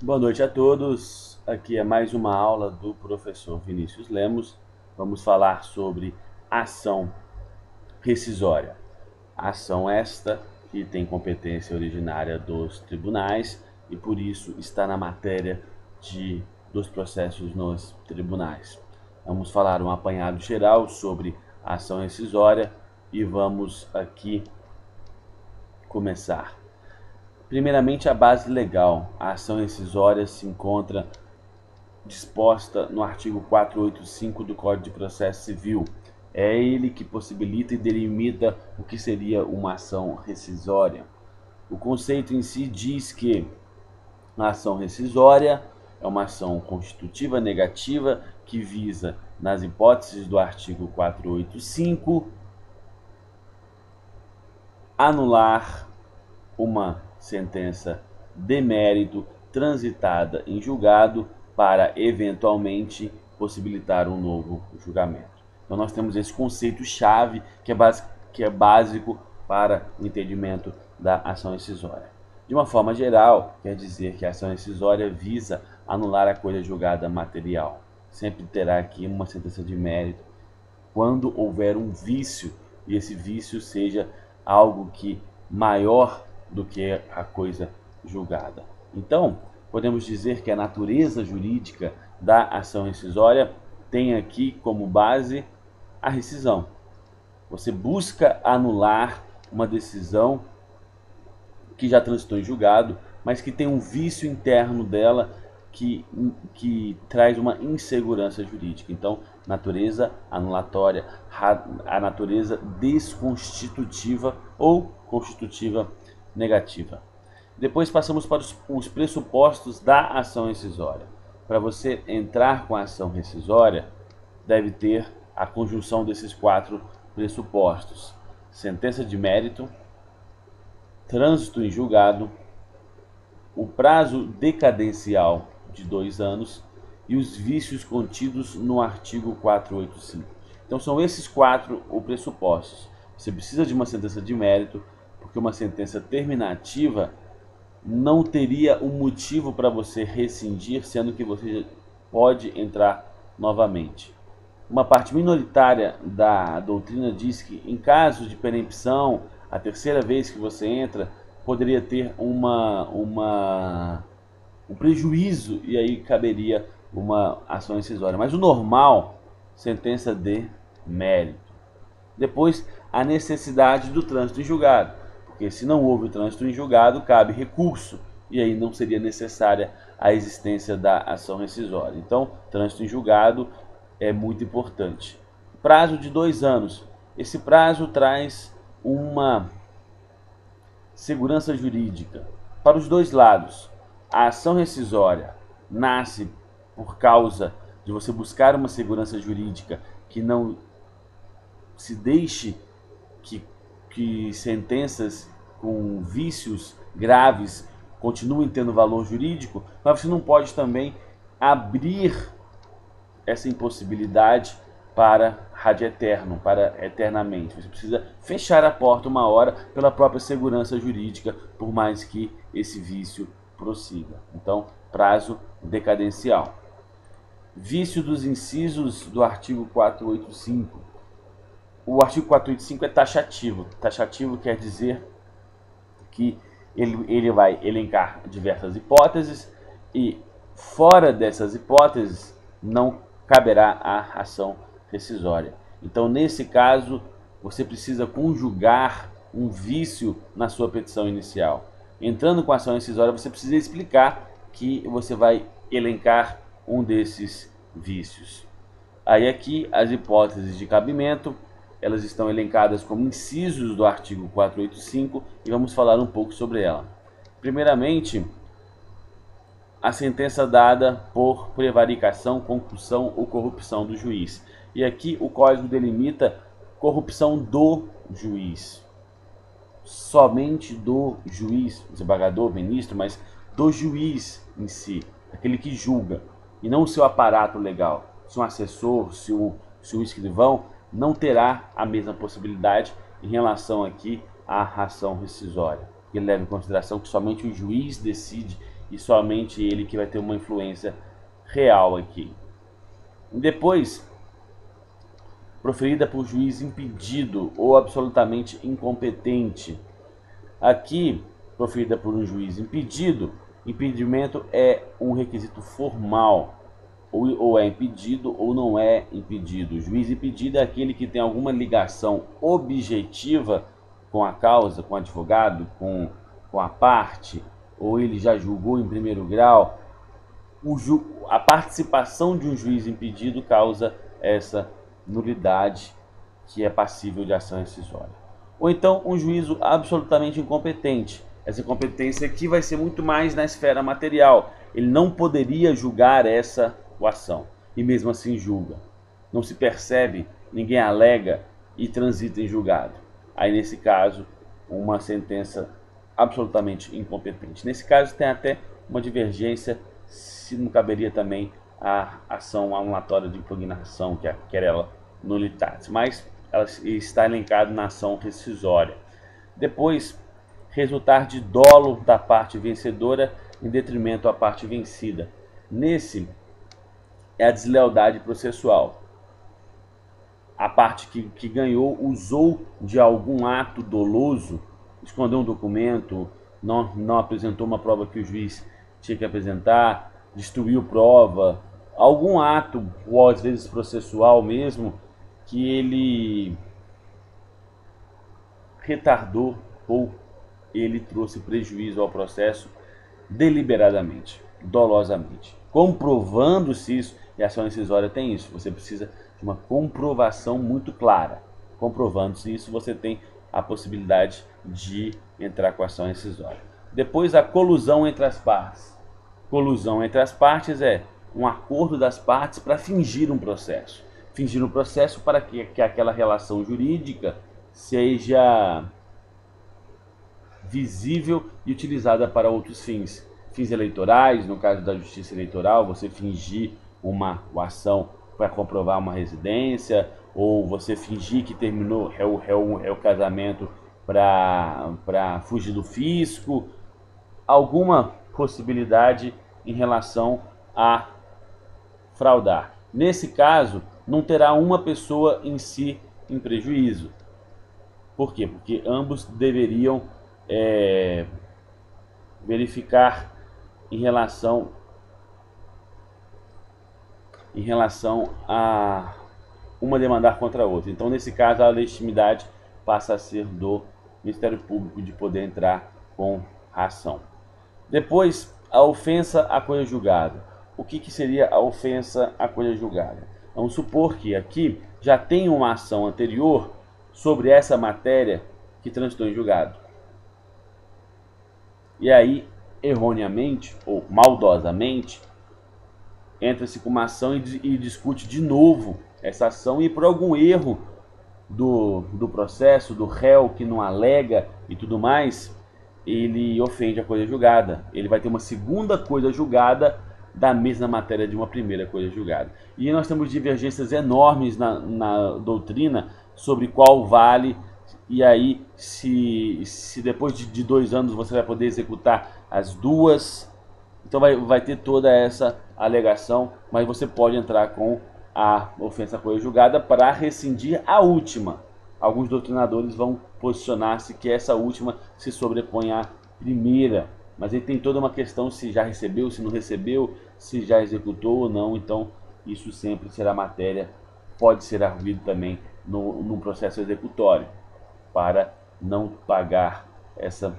Boa noite a todos. Aqui é mais uma aula do professor Vinícius Lemos. Vamos falar sobre ação rescisória. Ação esta que tem competência originária dos tribunais e por isso está na matéria dos processos nos tribunais. Vamos falar um apanhado geral sobre a ação rescisória e vamos aqui começar. Primeiramente, a base legal. A ação rescisória se encontra disposta no artigo 485 do Código de Processo Civil. É ele que possibilita e delimita o que seria uma ação rescisória. O conceito em si diz que a ação rescisória é uma ação constitutiva negativa que visa, nas hipóteses do artigo 485, anular uma sentença de mérito transitada em julgado para eventualmente possibilitar um novo julgamento. Então nós temos esse conceito-chave que é básico para o entendimento da ação rescisória. De uma forma geral, quer dizer que a ação rescisória visa anular a coisa julgada material. Sempre terá aqui uma sentença de mérito quando houver um vício e esse vício seja algo que maior do que a coisa julgada. Então, podemos dizer que a natureza jurídica da ação rescisória tem aqui como base a rescisão. Você busca anular uma decisão que já transitou em julgado, mas que tem um vício interno dela que traz uma insegurança jurídica. Então, natureza anulatória, a natureza desconstitutiva ou constitutiva negativa. Depois passamos para os pressupostos da ação rescisória. Para você entrar com a ação rescisória, deve ter a conjunção desses quatro pressupostos: sentença de mérito, trânsito em julgado, o prazo decadencial de 2 anos e os vícios contidos no artigo 485. Então são esses quatro os pressupostos. Você precisa de uma sentença de mérito, porque uma sentença terminativa não teria um motivo para você rescindir, sendo que você pode entrar novamente. Uma parte minoritária da doutrina diz que, em caso de perempção, a terceira vez que você entra, poderia ter um prejuízo e aí caberia uma ação rescisória. Mas o normal, sentença de mérito. Depois, a necessidade do trânsito em julgado, porque se não houve o trânsito em julgado, cabe recurso e aí não seria necessária a existência da ação rescisória. Então, trânsito em julgado é muito importante. Prazo de 2 anos. Esse prazo traz uma segurança jurídica para os dois lados. A ação rescisória nasce por causa de você buscar uma segurança jurídica que não se deixe que sentenças com vícios graves continuem tendo valor jurídico, mas você não pode também abrir essa impossibilidade para ad eterno, para eternamente. Você precisa fechar a porta uma hora pela própria segurança jurídica, por mais que esse vício prossiga. Então, prazo decadencial. Vício dos incisos do artigo 485. O artigo 485 é taxativo. Taxativo quer dizer que ele vai elencar diversas hipóteses e, fora dessas hipóteses, não caberá a ação rescisória. Então, nesse caso, você precisa conjugar um vício na sua petição inicial. Entrando com a ação rescisória, você precisa explicar que você vai elencar um desses vícios. Aí aqui as hipóteses de cabimento, elas estão elencadas como incisos do artigo 485 e vamos falar um pouco sobre ela. Primeiramente, a sentença dada por prevaricação, concussão ou corrupção do juiz. E aqui o Código delimita corrupção do juiz. Somente do juiz, desembargador, ministro, mas do juiz em si, aquele que julga, e não o seu aparato legal. Se um assessor, se um escrivão, não terá a mesma possibilidade em relação aqui à ação rescisória. Ele leva em consideração que somente o juiz decide e somente ele que vai ter uma influência real aqui. Depois, proferida por juiz impedido ou absolutamente incompetente. Aqui, proferida por um juiz impedido, impedimento é um requisito formal, ou é impedido ou não é impedido. O juiz impedido é aquele que tem alguma ligação objetiva com a causa, com o advogado, com a parte, ou ele já julgou em primeiro grau. A participação de um juiz impedido causa essa nulidade que é passível de ação rescisória. Ou então um juízo absolutamente incompetente. Essa incompetência aqui vai ser muito mais na esfera material. Ele não poderia julgar essa ação e mesmo assim julga. Não se percebe, ninguém alega e transita em julgado. Aí nesse caso, uma sentença absolutamente incompetente. Nesse caso tem até uma divergência se não caberia também a ação anulatória de impugnação, que é a querela nulitatis, mas ela está elencada na ação rescisória. Depois, resultar de dolo da parte vencedora em detrimento à parte vencida. Nesse é a deslealdade processual. A parte que ganhou usou de algum ato doloso, escondeu um documento, não apresentou uma prova que o juiz tinha que apresentar, destruiu prova, algum ato, ou às vezes processual mesmo, que ele retardou ou ele trouxe prejuízo ao processo deliberadamente, dolosamente. Comprovando-se isso, e a ação rescisória tem isso, você precisa de uma comprovação muito clara. Comprovando-se isso, você tem a possibilidade de entrar com a ação rescisória. Depois, a colusão entre as partes. Colusão entre as partes é um acordo das partes para fingir um processo. Fingir um processo para que aquela relação jurídica seja visível e utilizada para outros fins. Fins eleitorais, no caso da justiça eleitoral, você fingir uma ação para comprovar uma residência, ou você fingir que terminou o casamento para fugir do fisco, alguma possibilidade em relação a fraudar. Nesse caso, não terá uma pessoa em si em prejuízo. Por quê? Porque ambos deveriam verificar em relação a uma demandar contra a outra. Então, nesse caso, a legitimidade passa a ser do Ministério Público de poder entrar com a ação. Depois, a ofensa à coisa julgada. O que seria a ofensa à coisa julgada? Vamos supor que aqui já tem uma ação anterior sobre essa matéria que transitou em julgado. E aí, erroneamente ou maldosamente, entra-se com uma ação e discute de novo essa ação, e por algum erro do processo, do réu que não alega e tudo mais, ele ofende a coisa julgada. Ele vai ter uma segunda coisa julgada da mesma matéria de uma primeira coisa julgada. E nós temos divergências enormes na doutrina sobre qual vale. E aí, se depois de 2 anos você vai poder executar as duas, então vai ter toda essa alegação, mas você pode entrar com a ofensa à coisa julgada para rescindir a última. Alguns doutrinadores vão posicionar-se que essa última se sobrepõe à primeira, mas aí tem toda uma questão se já recebeu, se não recebeu, se já executou ou não. Então isso sempre será matéria, pode ser arguido também no processo executório, para não pagar essa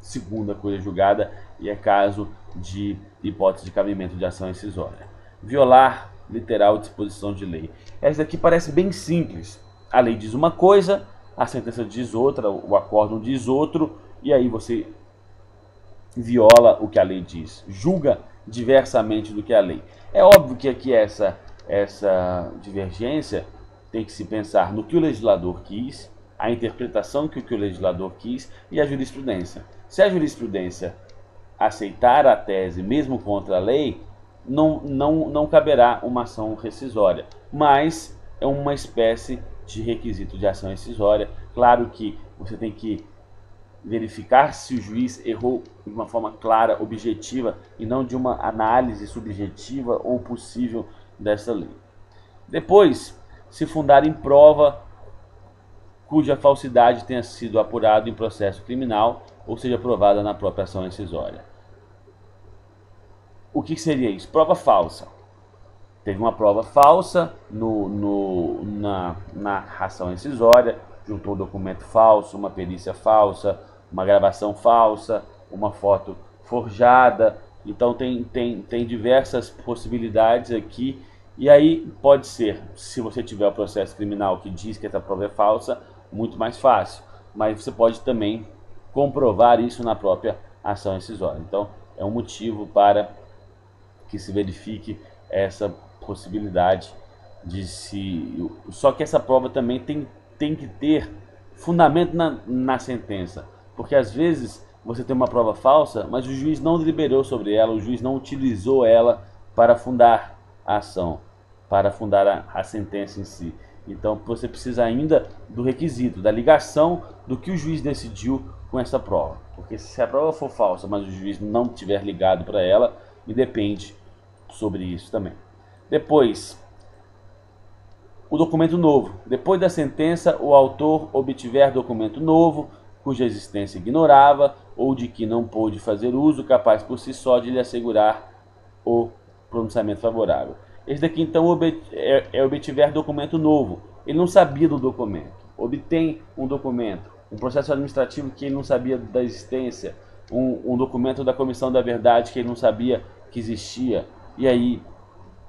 segunda coisa julgada, e é caso de hipótese de cabimento de ação rescisória. Violar literal disposição de lei. Essa aqui parece bem simples. A lei diz uma coisa, a sentença diz outra, o acórdão diz outro, e aí você viola o que a lei diz, julga diversamente do que a lei. É óbvio que aqui essa divergência tem que se pensar no que o legislador quis, a interpretação que o legislador quis e a jurisprudência. Se a jurisprudência aceitar a tese mesmo contra a lei, não caberá uma ação rescisória, mas é uma espécie de requisito de ação rescisória. Claro que você tem que verificar se o juiz errou de uma forma clara, objetiva, e não de uma análise subjetiva ou possível dessa lei. Depois, se fundar em prova cuja falsidade tenha sido apurada em processo criminal ou seja provada na própria ação rescisória. O que seria isso? Prova falsa. Teve uma prova falsa na ação rescisória, juntou um documento falso, uma perícia falsa, uma gravação falsa, uma foto forjada. Então tem diversas possibilidades aqui. E aí pode ser, se você tiver o processo criminal que diz que essa prova é falsa, muito mais fácil. Mas você pode também comprovar isso na própria ação rescisória. Então é um motivo para que se verifique essa possibilidade de se... Só que essa prova também tem que ter fundamento na sentença, porque às vezes você tem uma prova falsa, mas o juiz não deliberou sobre ela, o juiz não utilizou ela para fundar a ação, para fundar a sentença em si. Então você precisa ainda do requisito, da ligação do que o juiz decidiu com essa prova, porque se a prova for falsa, mas o juiz não tiver ligado para ela, independe sobre isso também. Depois, o documento novo. Depois da sentença, o autor obtiver documento novo, cuja existência ignorava, ou de que não pôde fazer uso, capaz por si só de lhe assegurar o pronunciamento favorável. Esse daqui, então, obtiver documento novo. Ele não sabia do documento. Obtém um documento, um processo administrativo que ele não sabia da existência, um documento da Comissão da Verdade que ele não sabia que existia, e aí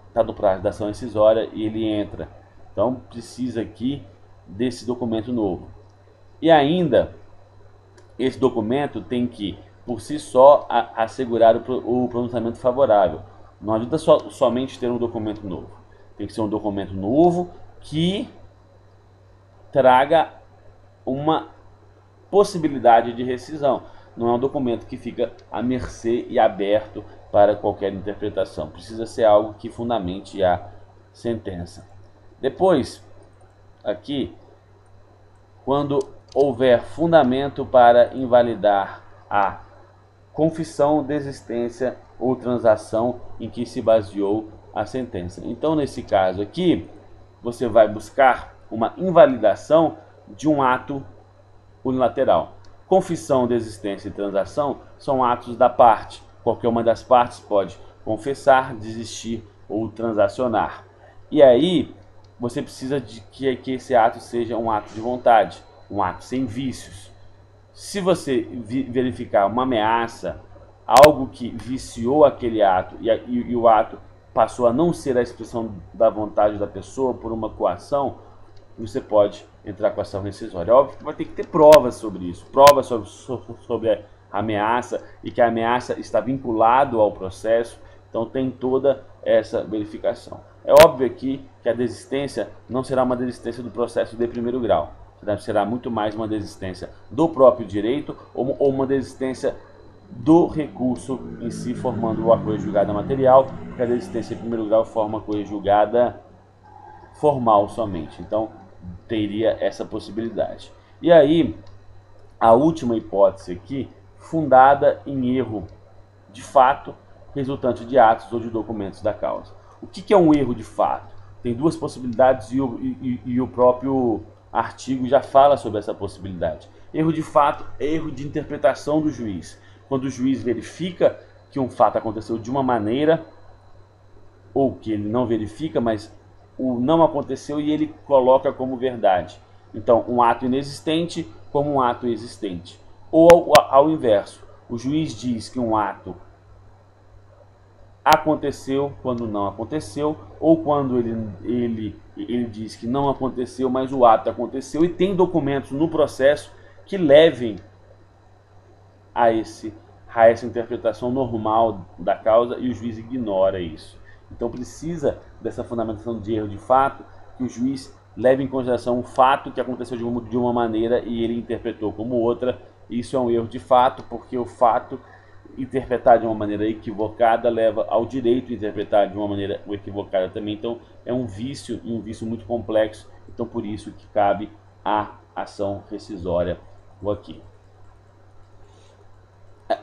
está no prazo da ação rescisória e ele entra. Então precisa aqui desse documento novo. E ainda, esse documento tem que, por si só, assegurar o pronunciamento favorável. Não adianta somente ter um documento novo. Tem que ser um documento novo que traga uma possibilidade de rescisão. Não é um documento que fica à mercê e aberto para qualquer interpretação. Precisa ser algo que fundamente a sentença. Depois, aqui, quando houver fundamento para invalidar a confissão, desistência ou transação em que se baseou a sentença. Então, nesse caso aqui, você vai buscar uma invalidação de um ato unilateral. Confissão, desistência e transação são atos da parte. Qualquer uma das partes pode confessar, desistir ou transacionar. E aí, você precisa de que esse ato seja um ato de vontade, um ato sem vícios. Se você verificar uma ameaça, algo que viciou aquele ato e o ato passou a não ser a expressão da vontade da pessoa por uma coação, você pode entrar com ação rescisória. Óbvio que vai ter que ter provas sobre isso, provas sobre a ameaça e que a ameaça está vinculada ao processo. Então tem toda essa verificação. É óbvio aqui que a desistência não será uma desistência do processo de primeiro grau. Será muito mais uma desistência do próprio direito ou uma desistência do recurso em si, formando uma coisa julgada material, porque a desistência em primeiro grau forma coisa julgada formal somente. Então teria essa possibilidade. E aí, a última hipótese aqui, fundada em erro de fato, resultante de atos ou de documentos da causa. O que é um erro de fato? Tem duas possibilidades e o próprio artigo já fala sobre essa possibilidade. Erro de fato é erro de interpretação do juiz. Quando o juiz verifica que um fato aconteceu de uma maneira, ou que ele não verifica, mas o não aconteceu e ele coloca como verdade. Então, um ato inexistente como um ato existente. Ou ao inverso, o juiz diz que um ato aconteceu quando não aconteceu, ou quando ele diz que não aconteceu, mas o ato aconteceu, e tem documentos no processo que levem a essa interpretação normal da causa e o juiz ignora isso. Então precisa dessa fundamentação de erro de fato, que o juiz leve em consideração um fato que aconteceu de uma maneira e ele interpretou como outra. Isso é um erro de fato, porque o fato interpretar de uma maneira equivocada leva ao direito interpretar de uma maneira equivocada também. Então é um vício, e um vício muito complexo. Então por isso que cabe a ação rescisória aqui.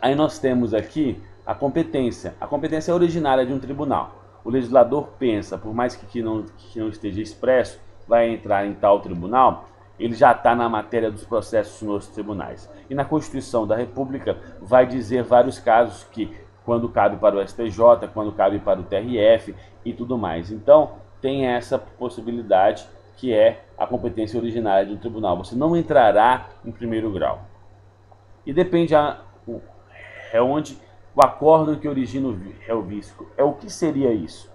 Aí nós temos aqui a competência. A competência é originária de um tribunal. O legislador pensa, por mais que não esteja expresso, vai entrar em tal tribunal, ele já está na matéria dos processos nos tribunais. E na Constituição da República vai dizer vários casos que, quando cabe para o STJ, quando cabe para o TRF e tudo mais. Então, tem essa possibilidade que é a competência originária de um tribunal. Você não entrará em primeiro grau. E depende é onde o acórdão que origina o réu vício. É o que seria isso?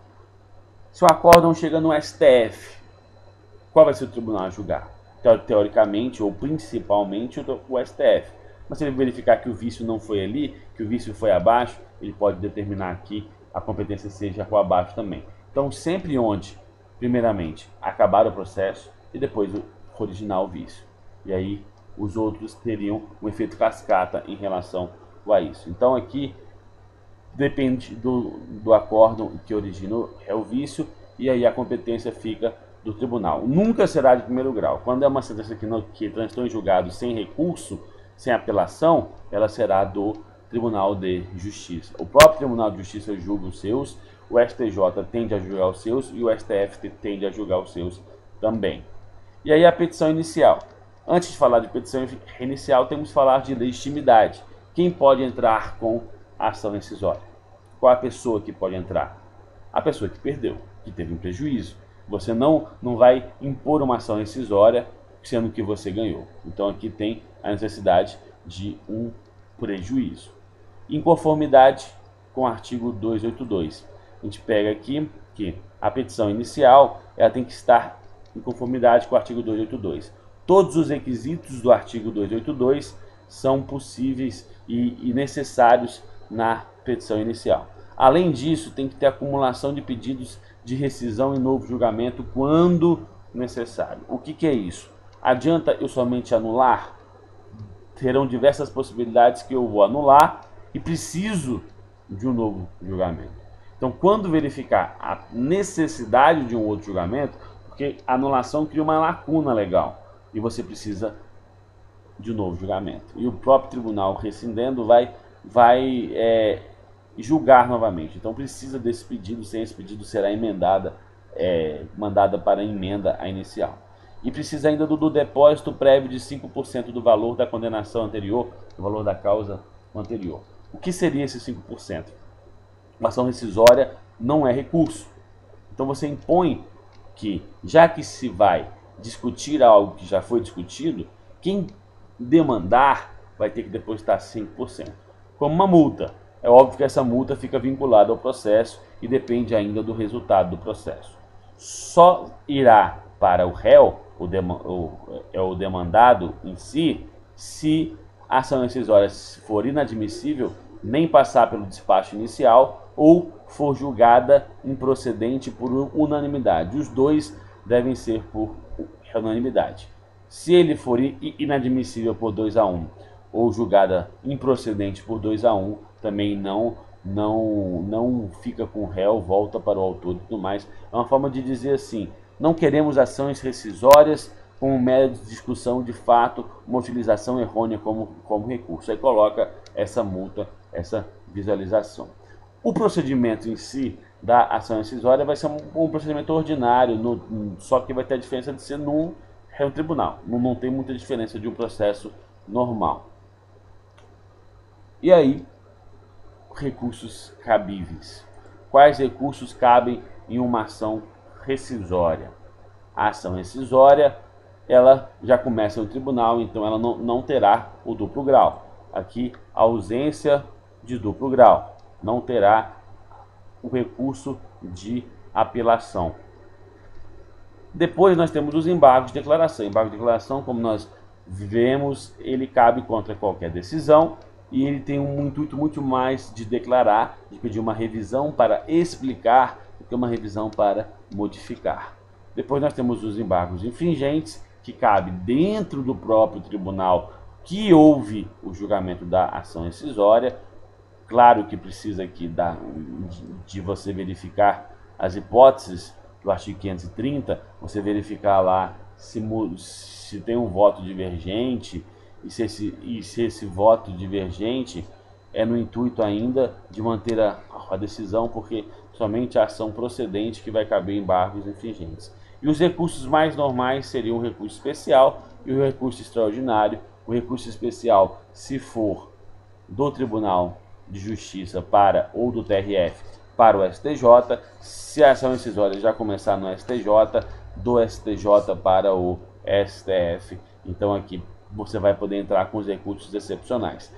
Se o acórdão chega no STF, qual vai ser o tribunal a julgar? Teoricamente ou principalmente o STF. Mas se ele verificar que o vício não foi ali, que o vício foi abaixo, ele pode determinar que a competência seja com abaixo também. Então, sempre onde, primeiramente, acabar o processo e depois originar o vício. E aí os outros teriam um efeito cascata em relação a isso. Então aqui depende do acórdão que origina o vício e aí a competência fica do tribunal. Nunca será de primeiro grau. Quando é uma sentença que transitou em julgado sem recurso, sem apelação, ela será do Tribunal de Justiça. O próprio Tribunal de Justiça julga os seus, o STJ tende a julgar os seus e o STF tende a julgar os seus também. E aí a petição inicial. Antes de falar de petição inicial, temos que falar de legitimidade. Quem pode entrar com a ação rescisória? Qual a pessoa que pode entrar? A pessoa que perdeu, que teve um prejuízo. Você não vai impor uma ação rescisória sendo que você ganhou. Então aqui tem a necessidade de um prejuízo. Inconformidade com o artigo 282. A gente pega aqui que a petição inicial ela tem que estar em conformidade com o artigo 282. Todos os requisitos do artigo 282 são possíveis e necessários na petição inicial. Além disso, tem que ter acumulação de pedidos de rescisão e novo julgamento quando necessário. O que é isso? Adianta eu somente anular? Terão diversas possibilidades que eu vou anular e preciso de um novo julgamento. Então, quando verificar a necessidade de um outro julgamento, porque a anulação cria uma lacuna legal e você precisa de um novo julgamento. E o próprio tribunal rescindendo vai julgar novamente. Então precisa desse pedido, sem esse pedido será mandada para emenda a inicial. E precisa ainda do depósito prévio de 5% do valor da condenação anterior, do valor da causa anterior. O que seria esse 5%? Uma ação rescisória não é recurso. Então você impõe que, já que se vai discutir algo que já foi discutido, quem demandar vai ter que depositar 5%. Como uma multa. É óbvio que essa multa fica vinculada ao processo e depende ainda do resultado do processo. Só irá para o réu, o demandado em si, se a ação rescisória for inadmissível, nem passar pelo despacho inicial ou for julgada improcedente por unanimidade. Os dois devem ser por unanimidade. Se ele for inadmissível por 2-1 ou julgada improcedente por 2-1, também não fica com o réu, volta para o autor e tudo mais. É uma forma de dizer assim, não queremos ações rescisórias como mera discussão de fato, uma utilização errônea como recurso. Aí coloca essa multa, essa visualização. O procedimento em si da ação rescisória vai ser um procedimento ordinário, só que vai ter a diferença de ser no tribunal. Não tem muita diferença de um processo normal. E aí, recursos cabíveis. Quais recursos cabem em uma ação rescisória? A ação rescisória, ela já começa no tribunal, então ela não terá o duplo grau. Aqui, a ausência de duplo grau. Não terá o recurso de apelação. Depois nós temos os embargos de declaração. Embargo de declaração, como nós vemos, ele cabe contra qualquer decisão e ele tem um intuito muito mais de declarar, de pedir uma revisão para explicar, do que uma revisão para modificar. Depois nós temos os embargos infringentes, que cabe dentro do próprio tribunal que houve o julgamento da ação rescisória. Claro que precisa aqui de você verificar as hipóteses do artigo 530, você verificar lá se tem um voto divergente e se esse voto divergente é no intuito ainda de manter a decisão, porque somente a ação procedente que vai caber embargos infringentes. E os recursos mais normais seriam o recurso especial e o recurso extraordinário. O recurso especial, se for do Tribunal de Justiça para ou do TRF para o STJ, se a ação incisória já começar no STJ, do STJ para o STF. Então aqui você vai poder entrar com os recursos excepcionais.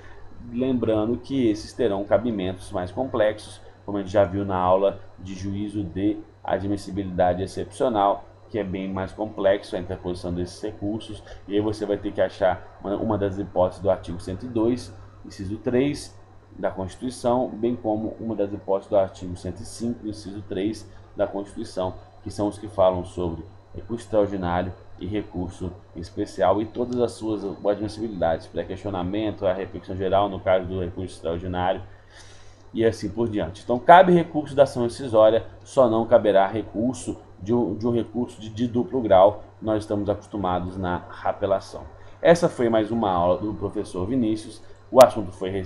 Lembrando que esses terão cabimentos mais complexos, como a gente já viu na aula de juízo de admissibilidade excepcional, que é bem mais complexo a interposição desses recursos, e aí você vai ter que achar uma das hipóteses do artigo 102, inciso 3 da Constituição, bem como uma das hipóteses do artigo 105, inciso 3 da Constituição, que são os que falam sobre recurso extraordinário e recurso especial e todas as suas admissibilidades, pré-questionamento, a repercussão geral no caso do recurso extraordinário e assim por diante. Então, cabe recurso da ação incisória, só não caberá recurso de um recurso de duplo grau, nós estamos acostumados na apelação. Essa foi mais uma aula do professor Vinícius, o assunto foi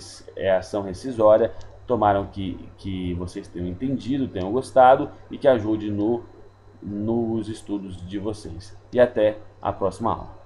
ação rescisória, tomaram que vocês tenham entendido, tenham gostado e que ajude nos estudos de vocês. E até a próxima aula.